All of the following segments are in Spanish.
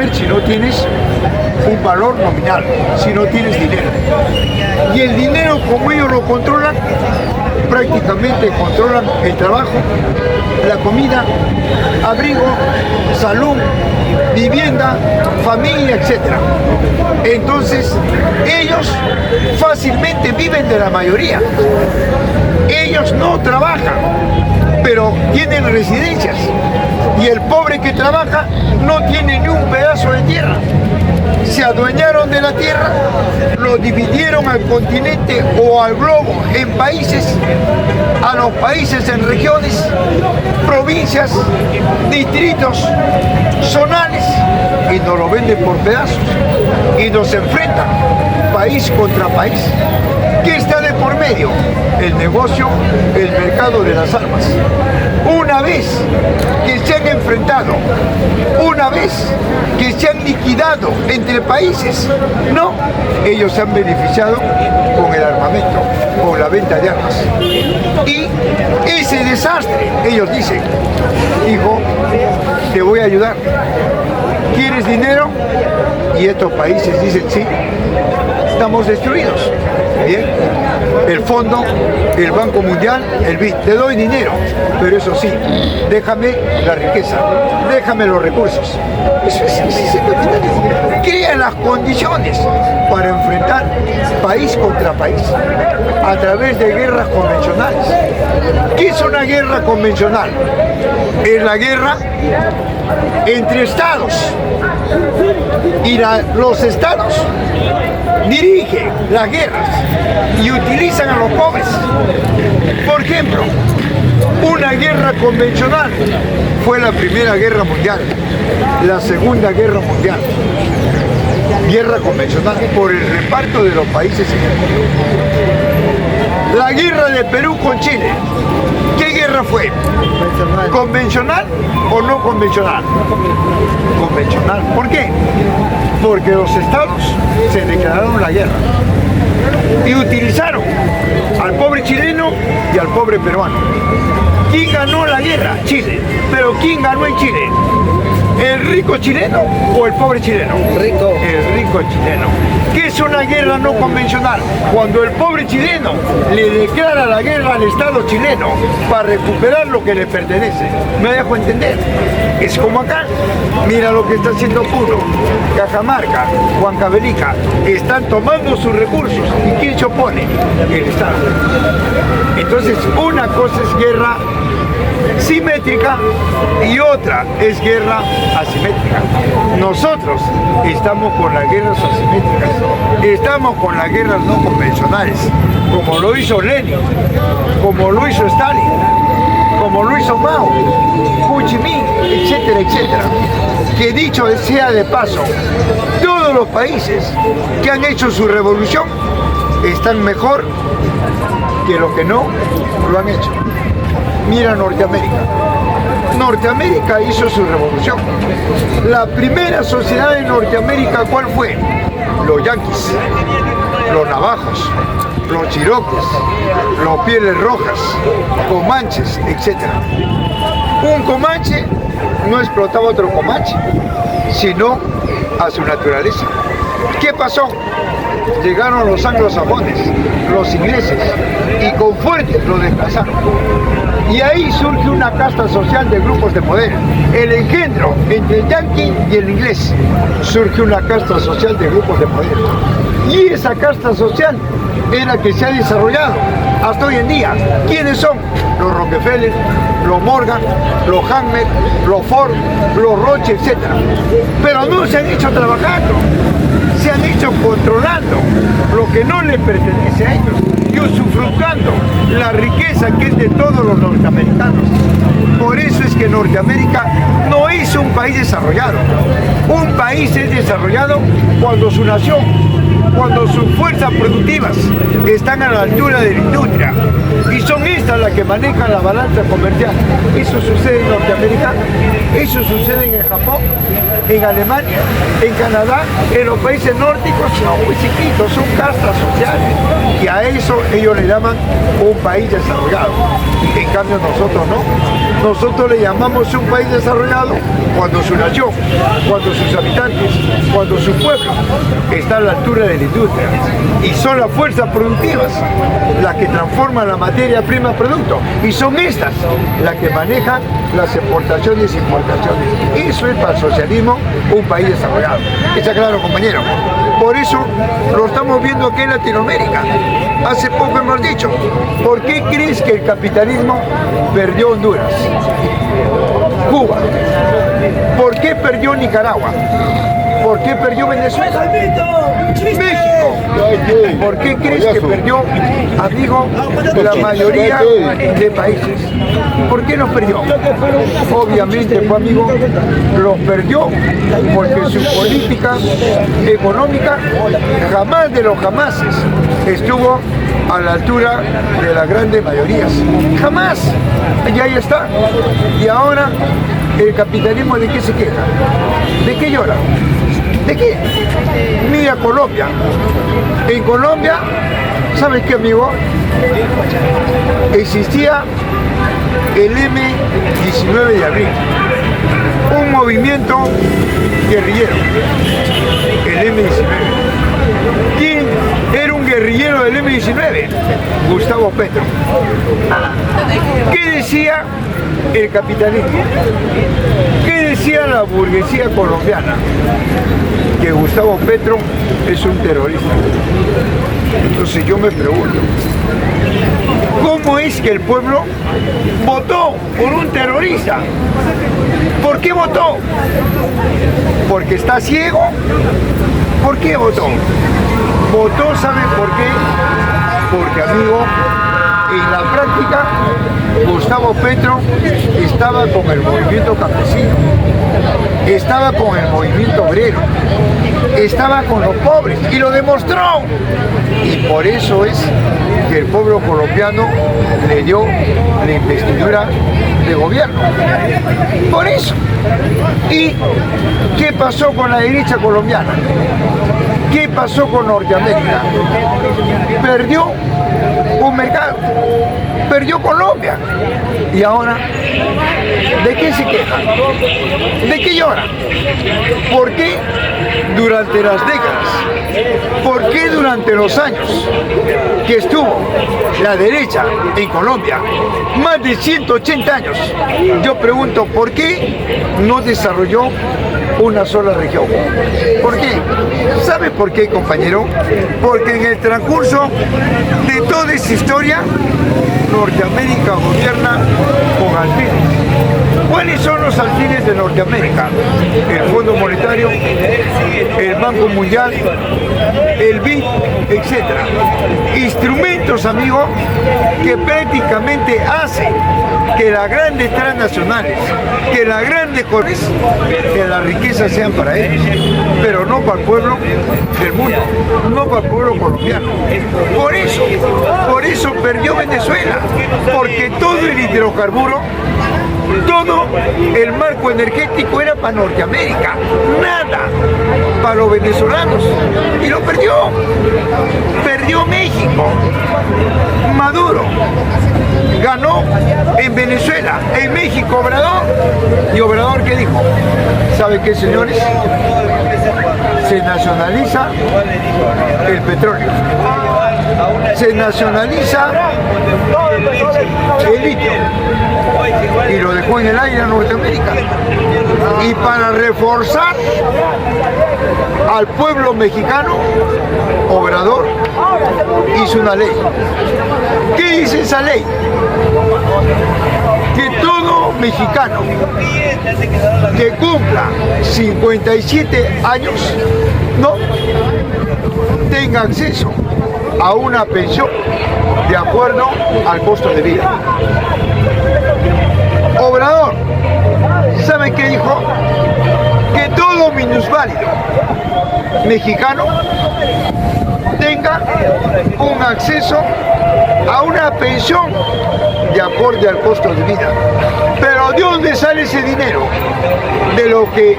comer si no tienes un valor nominal, si no tienes dinero. Y el dinero, como ellos lo controlan, prácticamente controlan el trabajo, la comida, abrigo, salud, vivienda, familia, etc. Entonces, ellos fácilmente viven de la mayoría. Ellos no trabajan, pero tienen residencias. Y el pobre que trabaja no tiene ni un pedazo de tierra. Se adueñaron de la tierra, lo dividieron al continente o al globo en países, a los países en regiones, provincias, distritos, zonales, y nos lo venden por pedazos y nos enfrentan país contra país. ¿Qué está de por medio? El negocio, el mercado de las armas. Una vez que se han enfrentado, una vez que se han liquidado entre países, no, ellos se han beneficiado con el armamento, con la venta de armas. Y ese desastre, ellos dicen, hijo, te voy a ayudar. ¿Quieres dinero? Y estos países dicen, sí, estamos destruidos. Bien, el fondo, el Banco Mundial, el BID, te doy dinero, pero eso sí, déjame la riqueza, déjame los recursos. Eso es crea las condiciones para enfrentar país contra país a través de guerras convencionales. ¿Qué es una guerra convencional? Es la guerra entre estados y los estados dirigen las guerras y utilizan a los pobres. Por ejemplo, una guerra convencional fue la Primera Guerra Mundial, la Segunda Guerra Mundial. Guerra convencional por el reparto de los países. La guerra de Perú con Chile. ¿Qué guerra fue? ¿Convencional o no convencional? Convencional. ¿Por qué? Porque los estados se declararon la guerra y utilizaron al pobre chileno y al pobre peruano. ¿Quién ganó la guerra? Chile. ¿Pero quién ganó en Chile? ¿El rico chileno o el pobre chileno? Rico. El rico chileno. ¿Qué es una guerra no convencional? Cuando el pobre chileno le declara la guerra al Estado chileno para recuperar lo que le pertenece. ¿Me dejo entender? Es como acá. Mira lo que está haciendo Puno, Cajamarca, Huancavelica. Están tomando sus recursos. ¿Y quién se opone? El Estado. Entonces, una cosa es guerra simétrica y otra es guerra asimétrica. Nosotros estamos con las guerras asimétricas, estamos con las guerras no convencionales, como lo hizo Lenin, como lo hizo Stalin, como lo hizo Mao, Ho Chi Minh, etcétera, etcétera. Que dicho sea de paso, todos los países que han hecho su revolución están mejor que los que no lo han hecho. Mira Norteamérica. Norteamérica hizo su revolución. La primera sociedad de Norteamérica, ¿cuál fue? Los yanquis, los navajos, los chiroques, los pieles rojas, comanches, etc. Un comanche no explotaba a otro comanche, sino a su naturaleza. ¿Qué pasó? Llegaron los anglosajones, los ingleses, y con fuerza lo desplazaron. Y ahí surge una casta social de grupos de poder. El engendro entre el yanqui y el inglés. Surge una casta social de grupos de poder. Y esa casta social es la que se ha desarrollado hasta hoy en día. ¿Quiénes son? Los Rockefeller, los Morgan, los Hammer, los Ford, los Roche, etc. Pero no se han hecho trabajando, se han hecho controlando lo que no les pertenece a ellos y usufructuando la riqueza que es de todos los norteamericanos. Por eso es que Norteamérica no es un país desarrollado. Un país es desarrollado cuando su nación, cuando sus fuerzas productivas están a la altura de la industria y son estas las que manejan la balanza comercial. Eso sucede en Norteamérica, eso sucede en el Japón, en Alemania, en Canadá, en los países nórdicos, son muy chiquitos, son castas sociales y a eso ellos le llaman un país desarrollado. En cambio nosotros no. Nosotros le llamamos un país desarrollado cuando su nación, cuando sus habitantes, cuando su pueblo está a la altura de la industria. Y son las fuerzas productivas las que transforman la materia prima en producto. Y son estas las que manejan las exportaciones e importaciones. Eso es para el socialismo un país desarrollado. ¿Está claro, compañero? Por eso lo estamos viendo aquí en Latinoamérica. Hace poco hemos dicho, ¿por qué crees que el capitalismo perdió Honduras? Cuba. ¿Por qué perdió Nicaragua? ¿Por qué perdió Venezuela? México. ¿Por qué crees que perdió, amigo, la mayoría de países? ¿Por qué los perdió? Obviamente, pues, amigo, los perdió porque su política económica jamás de los jamases estuvo a la altura de las grandes mayorías. Jamás. Y ahí está. Y ahora, ¿el capitalismo de qué se queja? ¿De qué llora? ¿De qué? Mira Colombia. En Colombia, ¿sabes qué, amigo? Existía el M-19 de abril, un movimiento guerrillero, el M-19. ¿Quién era un guerrillero del M-19? Gustavo Petro. ¿Qué decía el capitalismo? ¿Qué decía la burguesía colombiana? Que Gustavo Petro es un terrorista. Entonces yo me pregunto, ¿cómo es que el pueblo votó por un terrorista? ¿Por qué votó? ¿Porque está ciego? ¿Por qué votó? Votó, ¿saben por qué? Porque, amigo, en la práctica, Gustavo Petro estaba con el movimiento campesino, estaba con el movimiento obrero, estaba con los pobres y lo demostró. Y por eso es que el pueblo colombiano le dio la investidura de gobierno. Por eso. ¿Y qué pasó con la derecha colombiana? ¿Qué pasó con Norteamérica? Perdió un mercado, perdió Colombia. Y ahora, ¿de qué se queja? ¿De qué llora? ¿Por qué durante las décadas? ¿Por qué durante los años que estuvo la derecha en Colombia, más de 180 años, yo pregunto, ¿por qué no desarrolló una sola región? ¿Por qué? ¿Sabe por qué, compañero? Porque en el transcurso de toda esa historia, Norteamérica gobierna con alfiles. ¿Cuáles son los alfiles de Norteamérica? El Fondo Monetario, el Banco Mundial, el BID, etc. Instrumentos, amigos, que prácticamente hacen que las grandes transnacionales, que las grandes cortes, que las riquezas sean para ellos, pero no para el pueblo del mundo, no para el pueblo colombiano. Por eso perdió Venezuela, porque todo el hidrocarburo, todo el marco energético era para Norteamérica, nada para los venezolanos, y lo perdió. Perdió México. Maduro ganó en Venezuela, en México Obrador. ¿Y Obrador qué dijo? ¿Sabe qué, señores? Se nacionaliza el petróleo, se nacionaliza el litio y lo dejó en el aire a Norteamérica. Y para reforzar al pueblo mexicano, Obrador hizo una ley. ¿Qué dice esa ley? Que todo mexicano que cumpla 57 años no tenga acceso a una pensión de acuerdo al costo de vida. Obrador, ¿saben qué dijo? Que todo minusválido mexicano tenga un acceso a una pensión de acorde al costo de vida. Pero ¿de dónde sale ese dinero? De lo que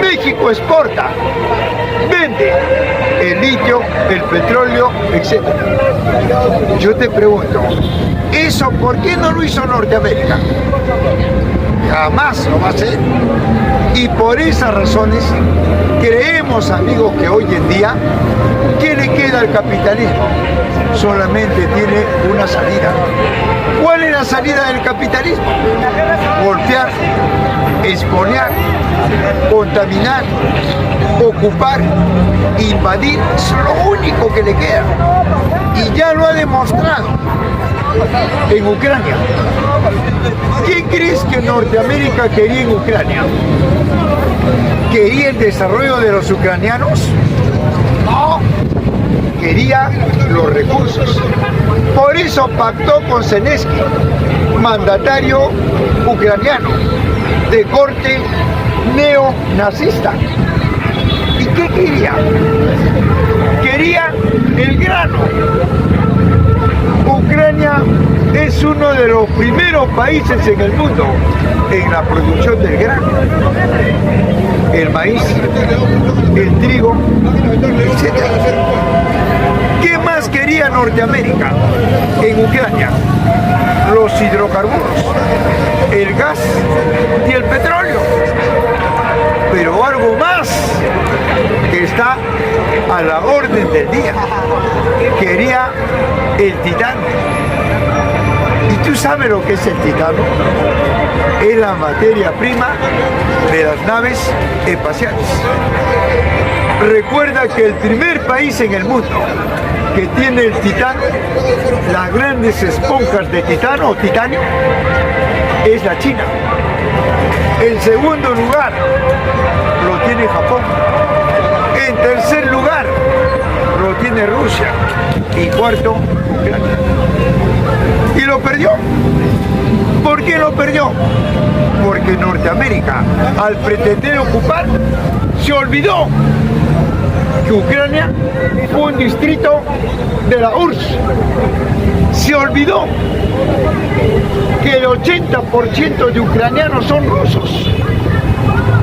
México exporta, vende el litio, el petróleo, etc. Yo te pregunto, ¿eso por qué no lo hizo Norteamérica? Jamás lo va a hacer. Y por esas razones creemos, amigos, que hoy en día, ¿qué le queda al capitalismo? Solamente tiene una salida. ¿Cuál es la salida del capitalismo? Golpear, expoliar, contaminar, ocupar, invadir, es lo único que le queda. Y ya lo ha demostrado en Ucrania. ¿Qué crees que Norteamérica quería en Ucrania? ¿Quería el desarrollo de los ucranianos? No, quería los recursos. Por eso pactó con Zelensky, mandatario ucraniano de corte neonazista. ¿Y qué quería? Quería el grano. Ucrania es uno de los primeros países en el mundo en la producción del grano, el maíz, el trigo, etc. ¿Qué más quería Norteamérica en Ucrania? Los hidrocarburos, el gas y el petróleo. Pero algo más que está a la orden del día. Quería el titanio. ¿Y tú sabes lo que es el titanio? Es la materia prima de las naves espaciales. Recuerda que el primer país en el mundo que tiene el titanio, las grandes esponjas de titanio o titanio, es la China. En segundo lugar lo tiene Japón. En tercer lugar lo tiene Rusia. Y cuarto, Ucrania. Y lo perdió. ¿Por qué lo perdió? Porque Norteamérica, al pretender ocupar, se olvidó que Ucrania fue un distrito de la URSS. Se olvidó que el 80% de ucranianos son rusos.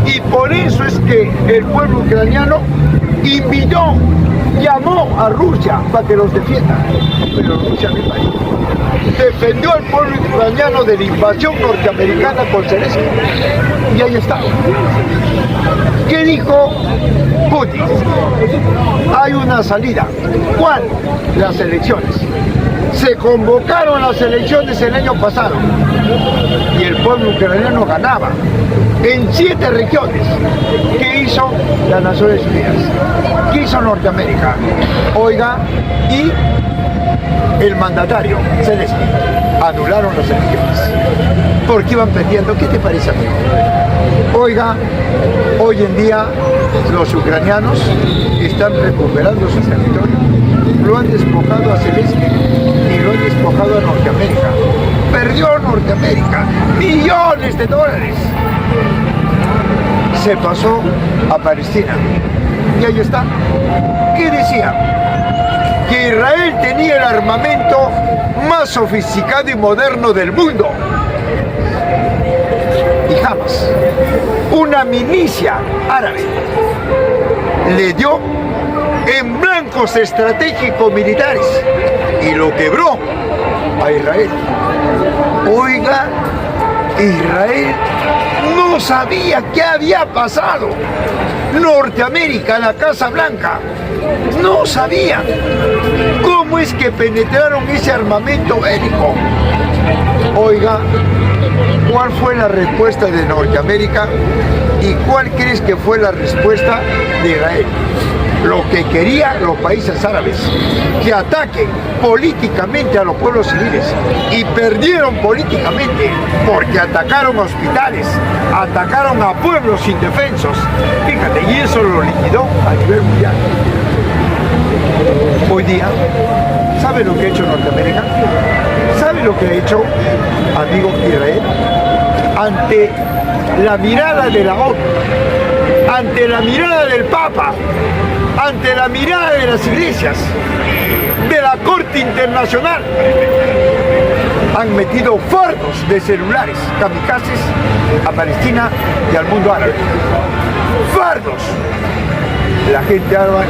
Y por eso es que el pueblo ucraniano invitó, llamó a Rusia para que los defienda. Pero Rusia no invadió. Defendió al pueblo ucraniano de la invasión norteamericana con Zelensky. Y ahí está. ¿Qué dijo Putin? Hay una salida. ¿Cuál? Las elecciones. Se convocaron las elecciones el año pasado y el pueblo ucraniano ganaba en 7 regiones. ¿Qué hizo las Naciones Unidas? ¿Qué hizo Norteamérica? Oiga, y el mandatario Zelensky anularon las elecciones porque iban perdiendo. ¿Qué te parece, amigo? Oiga, hoy en día los ucranianos están recuperando su territorio. Lo han despojado a Zelensky y lo han despojado a Norteamérica. Perdió Norteamérica millones de dólares. Se pasó a Palestina. Y ahí está. ¿Qué decía? Que Israel tenía el armamento más sofisticado y moderno del mundo. Y jamás una milicia árabe le dio en blancos estratégicos militares y lo quebró a Israel. Oiga, Israel no sabía qué había pasado. Norteamérica, la Casa Blanca, no sabía cómo es que penetraron ese armamento bélico. Oiga, ¿cuál fue la respuesta de Norteamérica y cuál crees que fue la respuesta de Israel? Lo que querían los países árabes, que ataquen políticamente a los pueblos civiles, y perdieron políticamente porque atacaron a hospitales, atacaron a pueblos indefensos. Fíjate, y eso lo liquidó a nivel mundial. Hoy día, ¿sabe lo que ha hecho Norteamérica? ¿Sabe lo que ha hecho, amigo Israel? Ante la mirada de la ONU, ante la mirada del Papa, ante la mirada de las iglesias, de la Corte Internacional, han metido fardos de celulares kamikazes a Palestina y al mundo árabe. Fardos. La gente árabe,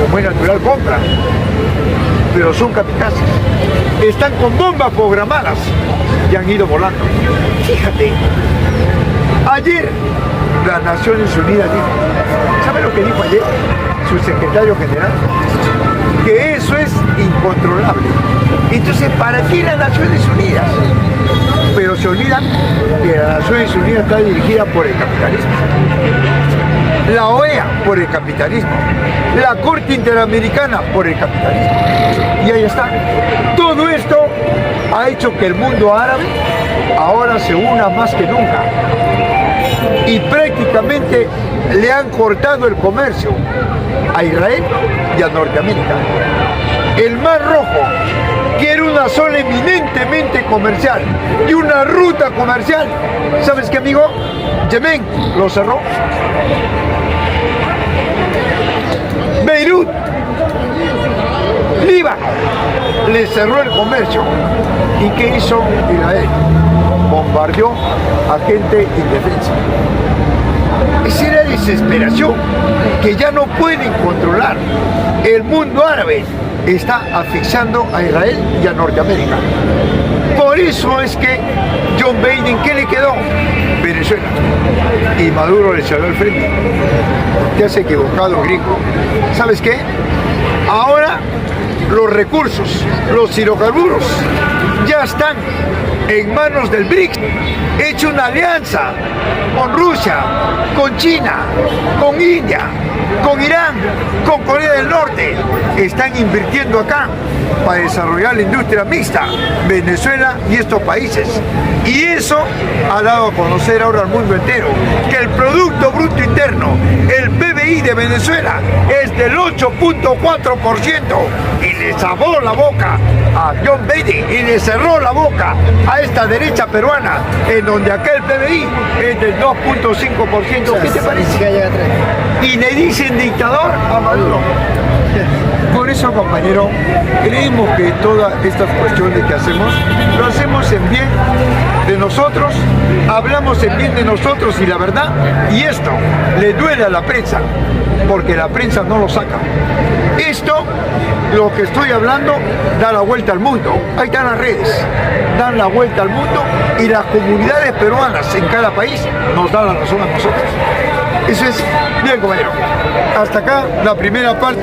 como es natural, compra. pero son kamikazes. Están con bombas programadas y han ido volando. Fíjate, ayer las Naciones Unidas dijo, ¿sabe lo que dijo ayer su secretario general? Que eso es incontrolable. Entonces, ¿para qué las Naciones Unidas? Pero se olvidan que las Naciones Unidas está dirigida por el capitalismo. La OEA por el capitalismo, la Corte Interamericana por el capitalismo. Y ahí está. Todo esto ha hecho que el mundo árabe ahora se una más que nunca. Y prácticamente le han cortado el comercio a Israel y a Norteamérica. El Mar Rojo, que era una zona eminentemente comercial y una ruta comercial, ¿sabes qué, amigo? Yemen lo cerró. Beirut, Líbano, le cerró el comercio. ¿Y qué hizo Israel? Bombardeó a gente indefensa. Esa era desesperación que ya no pueden controlar. El mundo árabe está asfixiando a Israel y a Norteamérica. Por eso es que John Biden, ¿qué le quedó? Venezuela. Y Maduro le salió al frente. Te has equivocado, gringo. ¿Sabes qué? Ahora los recursos, los hidrocarburos, ya están en manos del BRICS. He hecho una alianza con Rusia, con China, con India, con Irán, con Corea del Norte. Están invirtiendo acá para desarrollar la industria mixta, Venezuela y estos países. Y eso ha dado a conocer ahora al mundo entero que el Producto Bruto Interno, el PBI de Venezuela, es del 8.4%. Y le cerró la boca a John Biden y le cerró la boca a esta derecha peruana, en donde acá el PBI es del 2.5%. ¿Qué te parece? Y le dicen dictador a Maduro. Por eso, compañero, creemos que todas estas cuestiones que hacemos, lo hacemos en bien de nosotros, hablamos en bien de nosotros y la verdad, y esto le duele a la prensa, porque la prensa no lo saca. Esto, lo que estoy hablando, da la vuelta al mundo. Ahí están las redes, dan la vuelta al mundo y las comunidades peruanas en cada país nos dan la razón a nosotros. Eso es bien, compañero. Hasta acá la primera parte.